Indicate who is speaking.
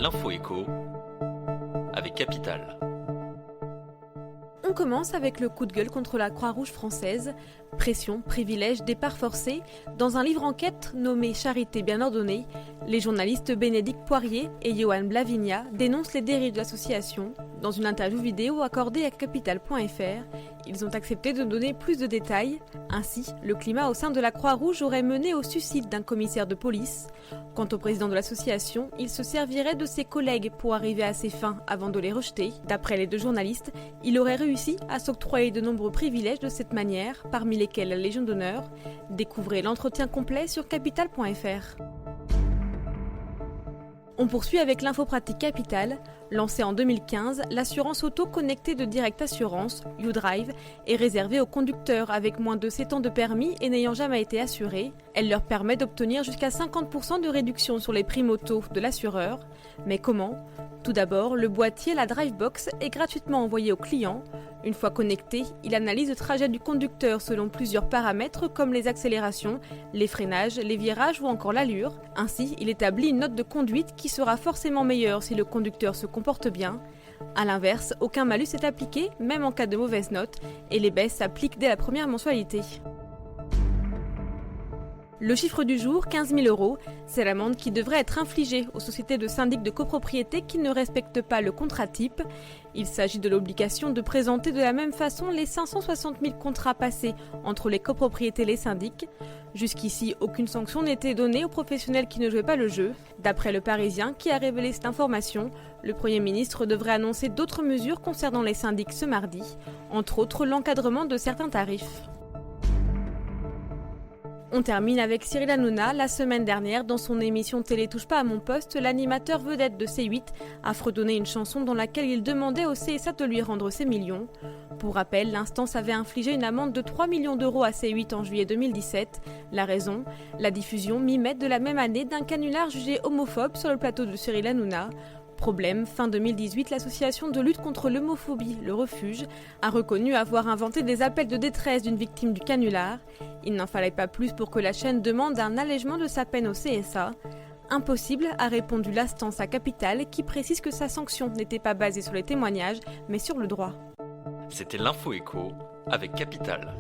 Speaker 1: L'info écho avec Capital.
Speaker 2: On commence avec le coup de gueule contre la Croix-Rouge française. Pression, privilège, départ forcé. Dans un livre enquête nommé Charité bien ordonnée, les journalistes Bénédicte Poirier et Johan Blavinia dénoncent les dérives de l'association. Dans une interview vidéo accordée à Capital.fr, ils ont accepté de donner plus de détails. Ainsi, le climat au sein de la Croix-Rouge aurait mené au suicide d'un commissaire de police. Quant au président de l'association, il se servirait de ses collègues pour arriver à ses fins avant de les rejeter. D'après les deux journalistes, il aurait réussi à s'octroyer de nombreux privilèges de cette manière, parmi lesquels la Légion d'honneur. Découvrez l'entretien complet sur Capital.fr. On poursuit avec l'info pratique Capital. Lancée en 2015, l'assurance auto connectée de Direct Assurance, YouDrive, est réservée aux conducteurs avec moins de 7 ans de permis et n'ayant jamais été assurés. Elle leur permet d'obtenir jusqu'à 50% de réduction sur les primes auto de l'assureur. Mais comment ? Tout d'abord, le boîtier, la Drivebox, est gratuitement envoyé au client. Une fois connecté, il analyse le trajet du conducteur selon plusieurs paramètres comme les accélérations, les freinages, les virages ou encore l'allure. Ainsi, il établit une note de conduite qui sera forcément meilleure si le conducteur se comporte bien. A l'inverse, aucun malus est appliqué, même en cas de mauvaise note, et les baisses s'appliquent dès la première mensualité. Le chiffre du jour, 15 000 €, c'est l'amende qui devrait être infligée aux sociétés de syndic de copropriété qui ne respectent pas le contrat type. Il s'agit de l'obligation de présenter de la même façon les 560 000 contrats passés entre les copropriétés et les syndics. Jusqu'ici, aucune sanction n'était donnée aux professionnels qui ne jouaient pas le jeu. D'après Le Parisien, qui a révélé cette information, le Premier ministre devrait annoncer d'autres mesures concernant les syndics ce mardi, entre autres l'encadrement de certains tarifs. On termine avec Cyril Hanouna. La semaine dernière, dans son émission Télé touche pas à mon poste, l'animateur vedette de C8 a fredonné une chanson dans laquelle il demandait au CSA de lui rendre ses millions. Pour rappel, l'instance avait infligé une amende de 3 millions d'euros à C8 en juillet 2017. La raison ? La diffusion mi-mai de la même année d'un canular jugé homophobe sur le plateau de Cyril Hanouna. Problème, fin 2018, l'association de lutte contre l'homophobie, le Refuge, a reconnu avoir inventé des appels de détresse d'une victime du canular. Il n'en fallait pas plus pour que la chaîne demande un allègement de sa peine au CSA. Impossible, a répondu l'instance à Capital, qui précise que sa sanction n'était pas basée sur les témoignages, mais sur le droit.
Speaker 1: C'était l'info écho avec Capital.